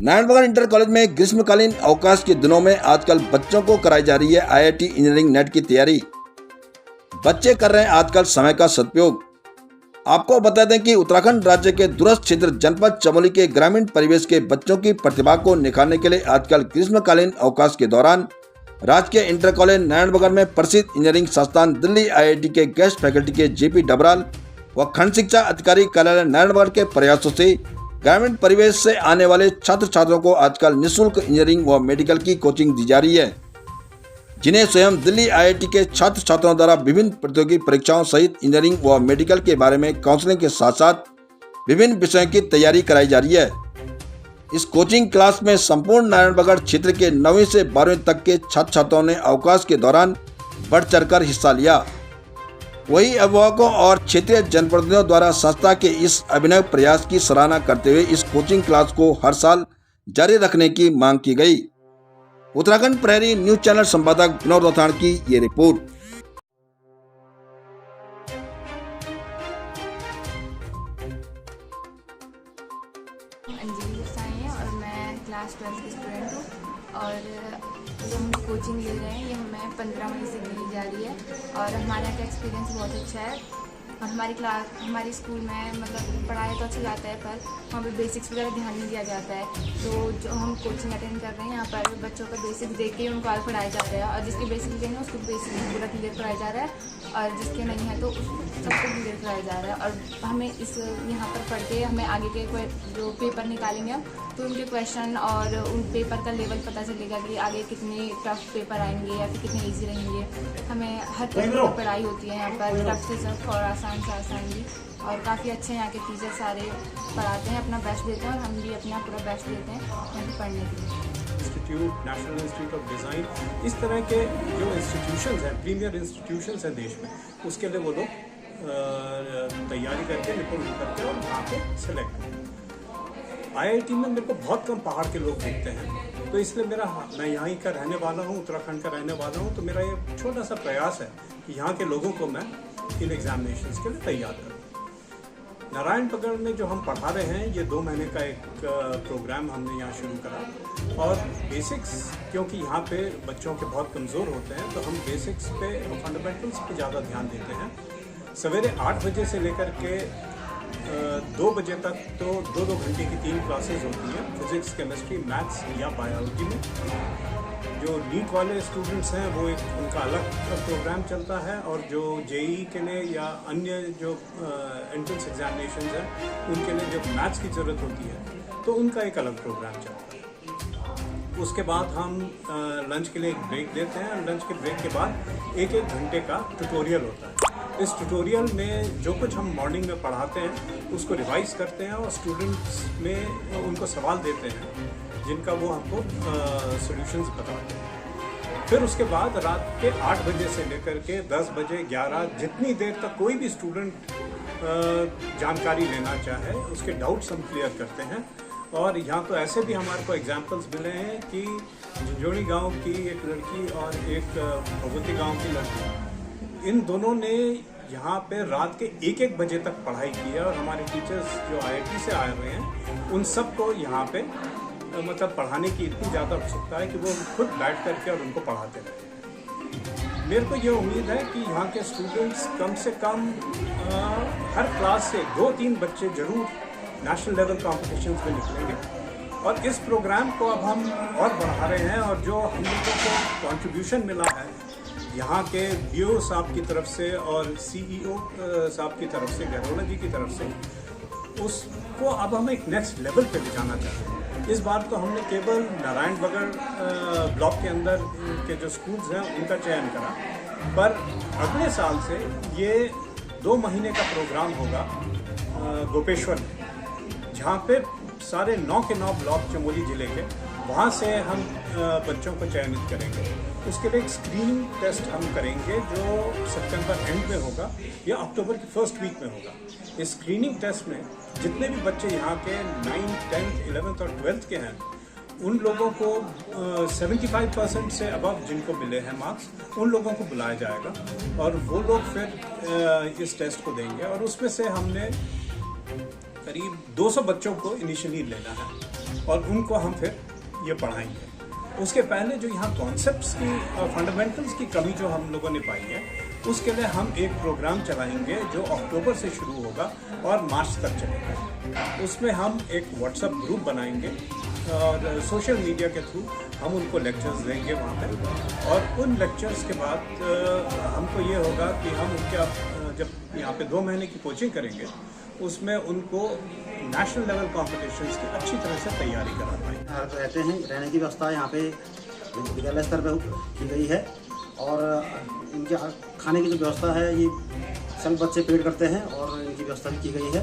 Narayanbagar inter college में ग्रीष्मकालीन अवकाश के दिनों में आजकल बच्चों को कराई जा रही है आईआईटी इंजीनियरिंग नेट की तैयारी। बच्चे कर रहे हैं आजकल समय का सदुपयोग। आपको बता दें कि उत्तराखंड राज्य के दूरस्थ क्षेत्र जनपद चमोली के ग्रामीण परिवेश के बच्चों की प्रतिभा को निखारने के लिए आजकल ग्रीष्मकालीन अवकाश के दौरान राजकीय इंटर कॉलेज नारायणबगड़ में प्रसिद्ध इंजीनियरिंग संस्थान दिल्ली आईआईटी के गेस्ट फैकल्टी के जेपी डबराल व खंड शिक्षा अधिकारी कार्यालय नारायणबगड़ के प्रयासों से ग्रामीण परिवेश से आने वाले छात्र छात्रों को आजकल निःशुल्क इंजीनियरिंग व मेडिकल की कोचिंग दी जा रही है, जिन्हें स्वयं दिल्ली आईआईटी के छात्र छात्रों द्वारा विभिन्न प्रतियोगी परीक्षाओं सहित इंजीनियरिंग व मेडिकल के बारे में काउंसलिंग के साथ साथ विभिन्न विषयों की तैयारी कराई जा रही है। इस कोचिंग क्लास में संपूर्ण नारायणबगड़ क्षेत्र के 9वीं से 12वीं तक के छात्र छात्राओं ने अवकाश के दौरान बढ़ चढ़कर हिस्सा लिया। वही अभिभावकों और क्षेत्रीय जनप्रतिनिधियों द्वारा संस्था के इस अभिनव प्रयास की सराहना करते हुए इस कोचिंग क्लास को हर साल जारी रखने की मांग की गई। उत्तराखंड प्रहरी न्यूज चैनल संपादक विनोद रथाण की ये रिपोर्ट। अंजलि गुस्साई है और मैं क्लास 12 की स्टूडेंट हूँ और जो हम कोचिंग ले रहे हैं ये हमें 15 महीने से दी जा रही है और हमारे यहाँ का एक्सपीरियंस बहुत अच्छा है। और हमारी स्कूल में मतलब पढ़ाई तो अच्छा जाता है पर वहाँ पे बेसिक्स वगैरह ध्यान नहीं दिया जाता है। तो जो हम कोचिंग अटेंड कर रहे हैं यहाँ पर बच्चों को बेसिक्स देख के उनको आगे पढ़ाया जा रहा है और जिसके बेसिक्स नहीं है उसको बेसिक्स पूरा क्लियर कराया जा रहा है और जिसके नहीं है तो सबको क्लियर कराया जा रहा है। और हमें इस यहाँ पर पढ़ के हमें आगे के कोई जो पेपर निकालेंगे हम तो उनके क्वेश्चन और उन पेपर का लेवल पता चलेगा कि आगे कितने टफ पेपर आएंगे या फिर कितने ईजी रहेंगे। हमें हर तरह की पढ़ाई होती है यहाँ पर, टफ से सब और आसान से आसान भी। और काफ़ी अच्छे यहाँ के टीचर सारे पढ़ाते हैं, अपना बेस्ट देते हैं और हम भी अपना पूरा बेस्ट देते हैं यहाँ पे पढ़ने के लिए। Institute, national institute of design, इस तरह के जो इंस्टीट्यूशंस हैं, प्रीमियर इंस्टीट्यूशंस हैं देश में, उसके लिए वो लोग तैयारी करके निपुण करके और वहाँ पे सेलेक्ट करते हैं। आईआईटी में मेरे को बहुत कम पहाड़ के लोग दिखते हैं, तो इसलिए मैं यहाँ का रहने वाला हूँ, उत्तराखंड का रहने वाला हूँ, तो मेरा ये छोटा सा प्रयास है कि यहाँ के लोगों को मैं इन एग्जामिनेशंस के लिए तैयार करूँ। नारायणबगड़ में जो हम पढ़ा रहे हैं ये 2 महीने का एक प्रोग्राम हमने यहाँ शुरू करा और बेसिक्स, क्योंकि यहाँ पे बच्चों के बहुत कमज़ोर होते हैं तो हम बेसिक्स पे और फंडामेंटल्स पे ज़्यादा ध्यान देते हैं। सवेरे 8 बजे से लेकर के 2 बजे तक तो 2-2 घंटे की 3 क्लासेस होती हैं, फिज़िक्स, केमिस्ट्री, मैथ्स या बायोलॉजी में। जो नीट वाले स्टूडेंट्स हैं वो एक उनका अलग प्रोग्राम चलता है और जो जेई के लिए या अन्य जो एंट्रेंस एग्जामिनेशन हैं उनके लिए जब मैथ्स की ज़रूरत होती है तो उनका एक अलग प्रोग्राम चलता है। उसके बाद हम लंच के लिए एक ब्रेक देते हैं और लंच के ब्रेक के बाद 1-1 घंटे का ट्यूटोरियल होता है। इस ट्यूटोरियल में जो कुछ हम मॉर्निंग में पढ़ाते हैं उसको रिवाइज करते हैं और स्टूडेंट्स में उनको सवाल देते हैं जिनका वो हमको सॉल्यूशंस बताते हैं। फिर उसके बाद रात के 8 बजे से लेकर के 10 बजे 11 जितनी देर तक कोई भी स्टूडेंट जानकारी लेना चाहे उसके डाउट्स हम क्लियर करते हैं। और यहाँ तो ऐसे भी हमारे को एग्जांपल्स मिले हैं कि झुंझुनू गांव की एक लड़की और एक भगवती गांव की लड़की, इन दोनों ने यहाँ पे रात के 1-1 बजे तक पढ़ाई की है और हमारे टीचर्स जो आईआईटी से आए हुए हैं उन सबको यहाँ पे मतलब पढ़ाने की इतनी ज़्यादा उत्सुकता है कि वो खुद बैठ करके और उनको पढ़ाते रहते। मेरे को ये उम्मीद है कि यहाँ के स्टूडेंट्स कम से कम हर क्लास से 2-3 बच्चे ज़रूर नेशनल लेवल कॉम्पिटिशन्स में निकलेंगे। और इस प्रोग्राम को अब हम और बढ़ा रहे हैं और जो हम लोगों को कॉन्ट्रीब्यूशन मिला है यहाँ के बीओ साहब की तरफ से और सीईओ साहब की तरफ से, गहरोला जी की तरफ से, उसको अब हम एक नेक्स्ट लेवल पे ले जाना चाहते हैं। इस बार तो हमने केवल नारायणबगड़ ब्लॉक के अंदर के जो स्कूल्स हैं उनका चयन करा, पर अगले साल से ये 2 महीने का प्रोग्राम होगा गोपेश्वर में, जहाँ पे सारे 9 के 9 ब्लॉक चमोली ज़िले के, वहाँ से हम बच्चों को चयनित करेंगे। उसके लिए एक स्क्रीनिंग टेस्ट हम करेंगे जो सितंबर एंड में होगा या अक्टूबर की फर्स्ट वीक में होगा। इस स्क्रीनिंग टेस्ट में जितने भी बच्चे यहाँ के 9th, 10th, 11th और 12th के हैं उन लोगों को 75% से अबव जिनको मिले हैं मार्क्स, उन लोगों को बुलाया जाएगा और वो लोग फिर इस टेस्ट को देंगे और उसमें से हमने करीब 200 बच्चों को इनिशियली लेना है। और उनको हम फिर ये पढ़ाएंगे। उसके पहले जो यहाँ कॉन्सेप्ट्स की फंडामेंटल्स की कमी जो हम लोगों ने पाई है, उसके लिए हम एक प्रोग्राम चलाएंगे जो अक्टूबर से शुरू होगा और मार्च तक चलेगा। उसमें हम एक व्हाट्सएप ग्रुप बनाएंगे और सोशल मीडिया के थ्रू हम उनको लेक्चर्स देंगे वहाँ पे, और उन लेक्चर्स के बाद हमको ये होगा कि हम उनके जब यहाँ पे 2 महीने की कोचिंग करेंगे, उसमें उनको नेशनल लेवल कॉम्पिटिशन्स की अच्छी तरह से तैयारी करा पाएंगे। रहते हैं, रहने की व्यवस्था यहाँ पे विद्यालय स्तर पर की गई है, और इनके खाने की जो व्यवस्था है ये सब बच्चे पेड करते हैं और इनकी व्यवस्था भी की गई है।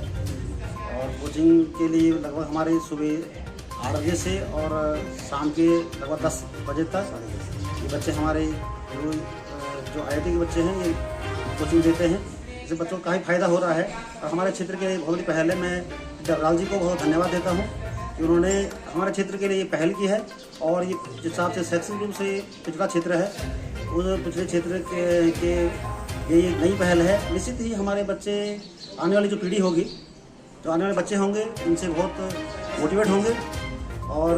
और कोचिंग के लिए लगभग हमारे सुबह 8 बजे से और शाम के लगभग 10 बजे तक ये बच्चे हमारे जो IIT के बच्चे हैं ये कोचिंग देते हैं। इससे बच्चों को काफ़ी फायदा हो रहा है, और हमारे क्षेत्र के बहुत बड़ी पहल है। मैं डबराल जी को बहुत धन्यवाद देता हूँ कि उन्होंने हमारे क्षेत्र के लिए ये पहल की है, और ये जिस हिसाब से शैक्षिक रूप से पिछड़ा क्षेत्र है, उस पिछले क्षेत्र के ये नई पहल है। निश्चित ही हमारे बच्चे, आने वाली जो पीढ़ी होगी, जो आने वाले बच्चे होंगे, इनसे बहुत मोटिवेट होंगे, और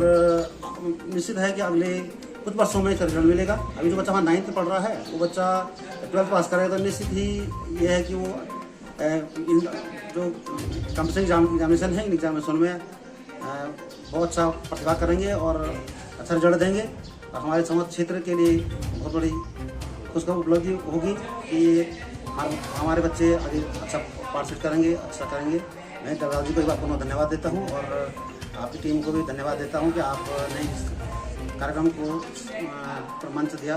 निश्चित है कि अगले कुछ वर्षों में इसका रिजल्ट मिलेगा। अभी जो बच्चा हमारा 9th पढ़ रहा है, वो बच्चा 12th पास करेगा, तो निश्चित ही ये है कि वो जो कॉम्पिटिशन एग्जामिनेशन है, इन एग्जामिनेशन में बहुत अच्छा प्रतिभा करेंगे और अच्छा रिजल्ट देंगे, और हमारे समाज क्षेत्र के लिए बहुत बड़ी खुशखबरी उपलब्धि होगी कि हमारे बच्चे आगे अच्छा पार्टिसिपेट करेंगे, अच्छा करेंगे। मैं डबराल जी को एक बार पुनः धन्यवाद देता हूँ, और आपकी टीम को भी धन्यवाद देता हूँ कि आपने इस कार्यक्रम को मंच दिया।